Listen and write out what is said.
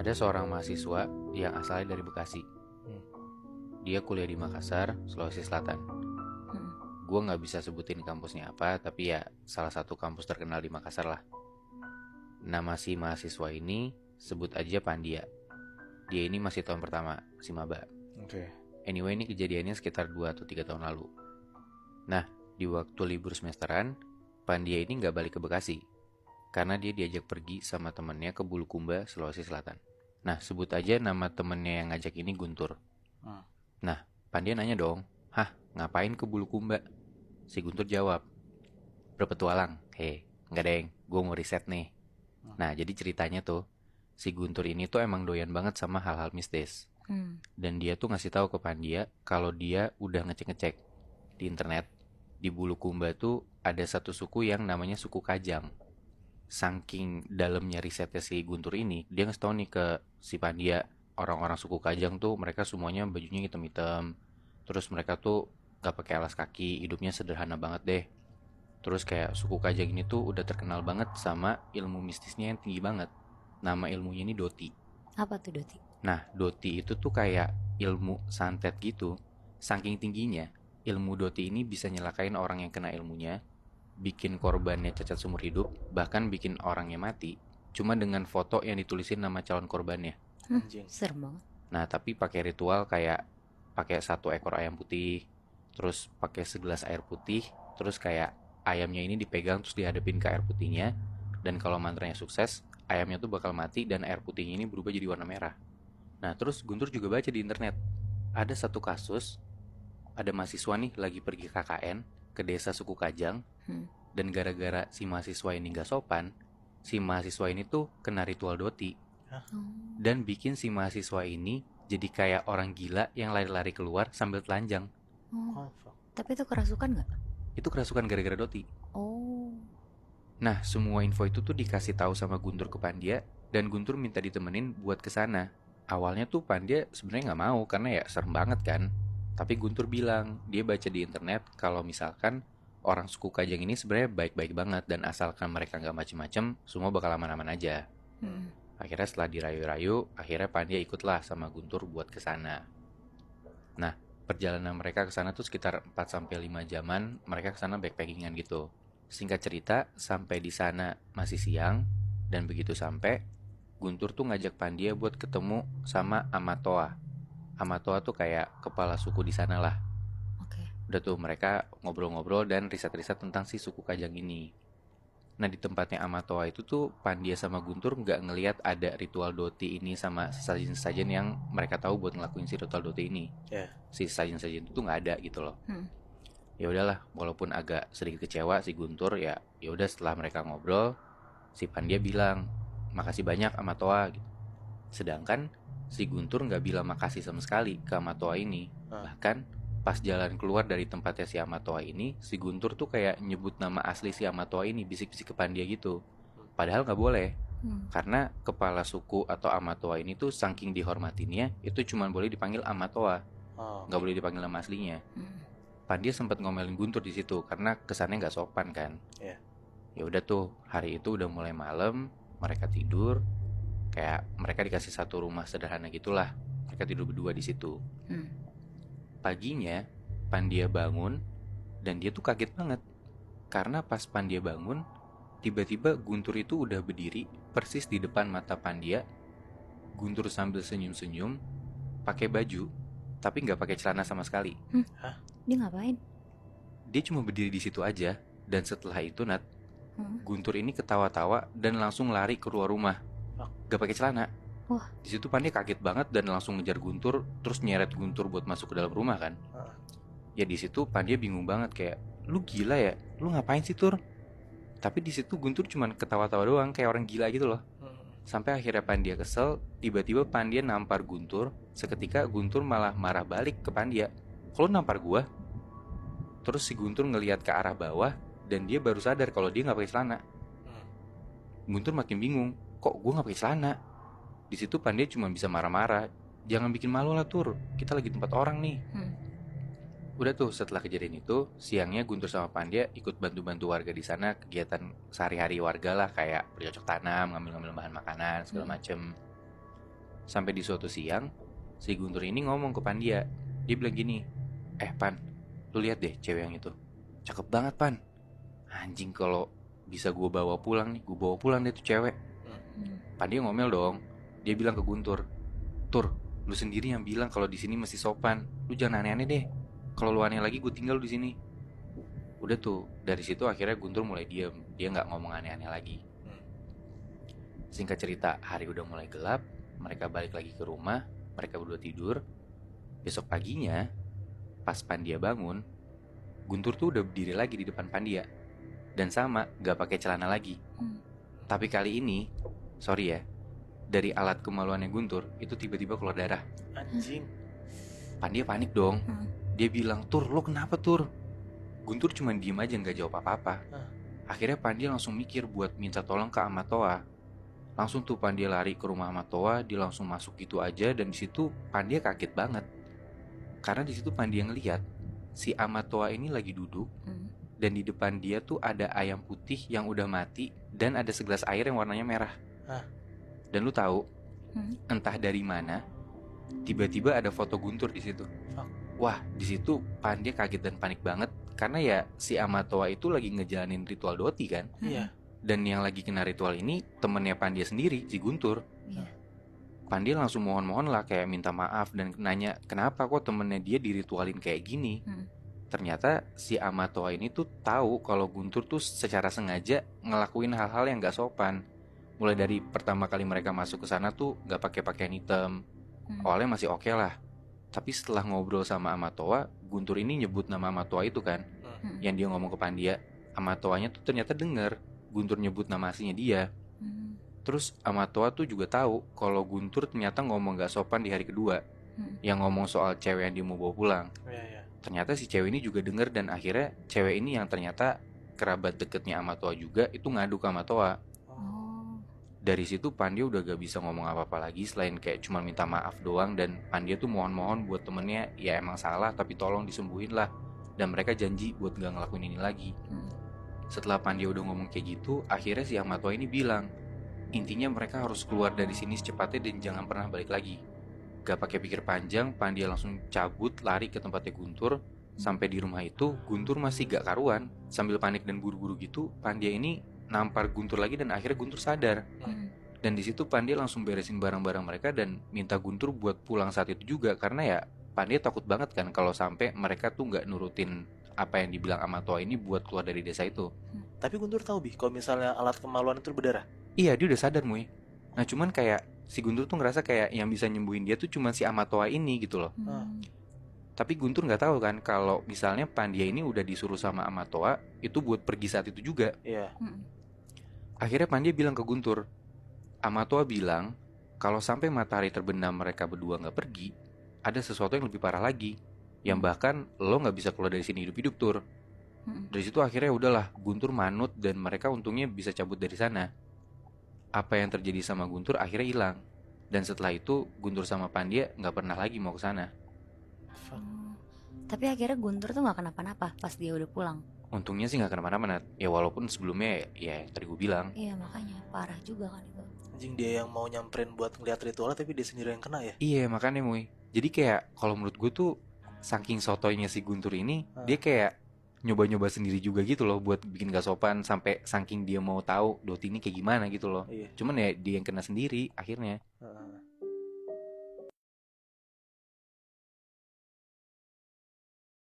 Ada seorang mahasiswa yang asalnya dari Bekasi. Hmm. Dia kuliah di Makassar, Sulawesi Selatan. Hmm. Gue nggak bisa sebutin kampusnya apa, tapi ya salah satu kampus terkenal di Makassar lah. Nama si mahasiswa ini sebut aja Pandia. Dia ini masih tahun pertama, si maba. Oke. Anyway, ini kejadiannya sekitar 2 atau 3 tahun lalu. Nah, di waktu libur semesteran, Pandia ini nggak balik ke Bekasi karena dia diajak pergi sama temennya ke Bulukumba, Sulawesi Selatan. Nah, sebut aja nama temennya yang ngajak ini Guntur. Hmm. Nah, Pandia nanya dong, "Hah, ngapain ke Bulukumba?" Si Guntur jawab, "Berpetualang." Nggak deng, gue mau riset nih. Nah, jadi ceritanya tuh, si Guntur ini tuh emang doyan banget sama hal-hal mistis. Dan dia tuh ngasih tahu ke Pandia kalau dia udah ngecek-ngecek di internet. Di Bulukumba tuh ada satu suku yang namanya suku Kajang. Saking dalamnya risetnya si Guntur ini, dia ngasih tahu nih ke si Pandia, orang-orang suku Kajang tuh mereka semuanya bajunya hitam-hitam. Terus mereka tuh gak pakai alas kaki, hidupnya sederhana banget deh. Terus kayak suku Kajang ini tuh udah terkenal banget sama ilmu mistisnya yang tinggi banget. Nama ilmunya ini Doti. Apa tuh Doti? Nah, Doti itu tuh kayak ilmu santet gitu. Saking tingginya, ilmu Doti ini bisa nyelakain orang yang kena ilmunya, bikin korbannya cacat seumur hidup, bahkan bikin orangnya mati, cuma dengan foto yang ditulisin nama calon korbannya. Anjing. Serem banget. Nah, tapi pakai ritual kayak pakai 1 ekor ayam putih, terus pakai segelas air putih, terus kayak ayamnya ini dipegang terus dihadapin ke air putihnya, dan kalau mantranya sukses, ayamnya tuh bakal mati dan air putihnya ini berubah jadi warna merah. Nah, terus Guntur juga baca di internet, ada satu kasus, ada mahasiswa nih lagi pergi KKN ke desa suku Kajang, dan gara-gara si mahasiswa ini gak sopan, si mahasiswa ini tuh kena ritual Doti, dan bikin si mahasiswa ini jadi kayak orang gila yang lari-lari keluar sambil telanjang. Oh, fuck. Tapi itu kerasukan nggak? Itu kerasukan gara-gara Doti. Oh. Nah, semua info itu tuh dikasih tahu sama Guntur ke Pandia, dan Guntur minta ditemenin buat kesana. Awalnya tuh Pandia sebenarnya nggak mau karena ya serem banget kan. Tapi Guntur bilang dia baca di internet kalau misalkan orang suku Kajang ini sebenarnya baik-baik banget, dan asalkan mereka nggak macem-macem, semua bakal aman-aman aja. Akhirnya setelah dirayu-rayu, akhirnya Pandia ikutlah sama Guntur buat kesana. Nah, perjalanan mereka kesana tuh sekitar 4-5 jaman. Mereka kesana backpackingan gitu. Singkat cerita, sampai di sana masih siang, dan begitu sampai, Guntur tuh ngajak Pandia buat ketemu sama Amatoa. Amatoa tuh kayak kepala suku di sana lah. Oke. Udah tuh mereka ngobrol-ngobrol dan riset-riset tentang si suku Kajang ini. Nah, di tempatnya Amatoa itu tuh Pandia sama Guntur nggak ngelihat ada ritual Doti ini sama sesajen-sesajen yang mereka tahu buat ngelakuin si ritual Doti ini. Ya. Si sesajen-sesajen itu tuh nggak ada gitu loh. Ya udahlah, walaupun agak sedikit kecewa si Guntur, ya udah setelah mereka ngobrol, si Pandia bilang makasih banyak Amatoa gitu. Sedangkan si Guntur nggak bilang makasih sama sekali ke Amatoa ini. Bahkan pas jalan keluar dari tempatnya si Amatoa ini, si Guntur tuh kayak nyebut nama asli si Amatoa ini, bisik-bisik ke Pandia gitu. Padahal nggak boleh, karena kepala suku atau Amatoa ini tuh saking dihormatinnya, itu cuma boleh dipanggil Amatoa, nggak boleh dipanggil nama aslinya. Pandia sempat ngomelin Guntur di situ karena kesannya nggak sopan kan. Iya. Ya udah tuh, hari itu udah mulai malam, mereka tidur, kayak mereka dikasih satu rumah sederhana gitulah. Mereka tidur berdua di situ. Paginya, Pandia bangun, dan dia tuh kaget banget. Karena pas Pandia bangun, tiba-tiba Guntur itu udah berdiri persis di depan mata Pandia. Guntur sambil senyum-senyum, pakai baju, tapi nggak pakai celana sama sekali. Dia ngapain? Dia cuma berdiri di situ aja, dan setelah itu Nat, Guntur ini ketawa-tawa dan langsung lari keluar rumah. Gak pakai celana. Wah. Di situ Pandia kaget banget dan langsung ngejar Guntur, terus nyeret Guntur buat masuk ke dalam rumah kan. Ya di situ Pandia bingung banget kayak, lu gila ya, lu ngapain sih Tur? Tapi di situ Guntur cuma ketawa-tawa doang kayak orang gila gitu loh. Sampai akhirnya Pandia kesel, tiba-tiba Pandia nampar Guntur. Seketika Guntur malah marah balik ke Pandia. Kalau nampar gua? Terus si Guntur ngelihat ke arah bawah, dan dia baru sadar kalau dia nggak pakai celana. Guntur makin bingung, kok gua nggak pakai celana? Di situ Pandia cuma bisa marah-marah, jangan bikin malu lah Tur, kita lagi tempat orang nih. Udah tuh, setelah kejadian itu, siangnya Guntur sama Pandia ikut bantu-bantu warga di sana, kegiatan sehari-hari warga lah, kayak bercocok tanam, ngambil-ngambil bahan makanan segala macem. Sampai di suatu siang, si Guntur ini ngomong ke Pandia. Dia bilang gini, Pan, lu lihat deh cewek yang itu. Cakep banget, Pan. Anjing, kalau bisa gue bawa pulang nih, gue bawa pulang deh tuh cewek. Pandia ngomel dong. Dia bilang ke Guntur, Tur, lu sendiri yang bilang kalau di sini mesti sopan. Lu jangan aneh-aneh deh. Kalau lu aneh lagi, gue tinggal di sini. Udah tuh, dari situ akhirnya Guntur mulai diem. Dia nggak ngomong aneh-aneh lagi. Singkat cerita, hari udah mulai gelap. Mereka balik lagi ke rumah. Mereka berdua tidur. Besok paginya, pas Pandia bangun, Guntur tuh udah berdiri lagi di depan Pandia. Dan sama, gak pakai celana lagi. Tapi kali ini, sorry ya, dari alat kemaluannya Guntur, itu tiba-tiba keluar darah. Anjing. Pandia panik dong. Dia bilang, Tur, lo kenapa Tur? Guntur cuma diem aja gak jawab apa-apa. Akhirnya Pandia langsung mikir buat minta tolong ke Amatoa. Langsung tuh Pandia lari ke rumah Amatoa. Dia langsung masuk gitu aja. Dan disitu Pandia kaget banget. Karena disitu Pandia ngeliat si Amatoa ini lagi duduk. Dan di depan dia tuh ada ayam putih yang udah mati. Dan ada segelas air yang warnanya merah. Dan lu tahu, entah dari mana, tiba-tiba ada foto Guntur di situ. Wah, di situ Pandia kaget dan panik banget. Karena ya si Amatoa itu lagi ngejalanin ritual doti kan. Iya. Dan yang lagi kena ritual ini temennya Pandia sendiri, si Guntur. Pandia langsung mohon-mohon lah, kayak minta maaf dan nanya kenapa kok temennya dia diritualin kayak gini. Ternyata si Amatoa ini tuh tahu kalau Guntur tuh secara sengaja ngelakuin hal-hal yang gak sopan. Mulai dari pertama kali mereka masuk ke sana tuh gak pakai pakaian hitam. Awalnya masih oke lah. Tapi setelah ngobrol sama Amatoa, Guntur ini nyebut nama Amatoa itu kan. Yang dia ngomong ke Pandia, Amatoanya tuh ternyata denger Guntur nyebut nama aslinya dia. Terus Amatoa tuh juga tahu kalau Guntur ternyata ngomong gak sopan di hari kedua. Yang ngomong soal cewek yang dia mau bawa pulang. Ternyata si cewek ini juga denger. Dan akhirnya cewek ini yang ternyata kerabat deketnya Amatoa juga, itu ngadu ke Amatoa. Dari situ Pandia udah gak bisa ngomong apa-apa lagi selain kayak cuma minta maaf doang. Dan Pandia tuh mohon-mohon buat temennya, ya emang salah tapi tolong disembuhin lah. Dan mereka janji buat gak ngelakuin ini lagi. Setelah Pandia udah ngomong kayak gitu, akhirnya si Amatoa ini bilang, intinya mereka harus keluar dari sini secepatnya dan jangan pernah balik lagi. Gak pakai pikir panjang, Pandia langsung cabut lari ke tempatnya Guntur. Sampai di rumah itu, Guntur masih gak karuan. Sambil panik dan buru-buru gitu, Pandia ini nampar Guntur lagi dan akhirnya Guntur sadar. Dan di situ Pandia langsung beresin barang-barang mereka dan minta Guntur buat pulang saat itu juga. Karena ya Pandia takut banget kan kalau sampai mereka tuh gak nurutin apa yang dibilang Amatoa ini buat keluar dari desa itu. Tapi Guntur tahu Bi, kalau misalnya alat kemaluan itu berdarah. Iya, dia udah sadar Muy. Nah cuman kayak si Guntur tuh ngerasa kayak yang bisa nyembuhin dia tuh cuma si Amatoa ini gitu loh. Tapi Guntur gak tahu kan kalau misalnya Pandia ini udah disuruh sama Amatoa itu buat pergi saat itu juga. Iya. Akhirnya Pandia bilang ke Guntur, Amatoa bilang kalau sampai matahari terbenam mereka berdua gak pergi, ada sesuatu yang lebih parah lagi, yang bahkan lo gak bisa keluar dari sini hidup-hidup Tur. Dari situ akhirnya udahlah, Guntur manut dan mereka untungnya bisa cabut dari sana. Apa yang terjadi sama Guntur akhirnya hilang. Dan setelah itu Guntur sama Pandia gak pernah lagi mau ke sana. Tapi akhirnya Guntur tuh gak kenapa-napa pas dia udah pulang. Untungnya sih gak kenapa-napa Nat. Ya walaupun sebelumnya ya tadi gue bilang. Iya makanya parah juga kan itu. Anjing, dia yang mau nyamperin buat ngeliat ritualnya tapi dia sendiri yang kena ya. Iya makanya Muy. Jadi kayak kalau menurut gue tuh saking sotoynya si Guntur ini, dia kayak nyoba-nyoba sendiri juga gitu loh buat bikin gak sopan. Sampai saking dia mau tahu Doti ini kayak gimana gitu loh. Cuman ya dia yang kena sendiri akhirnya.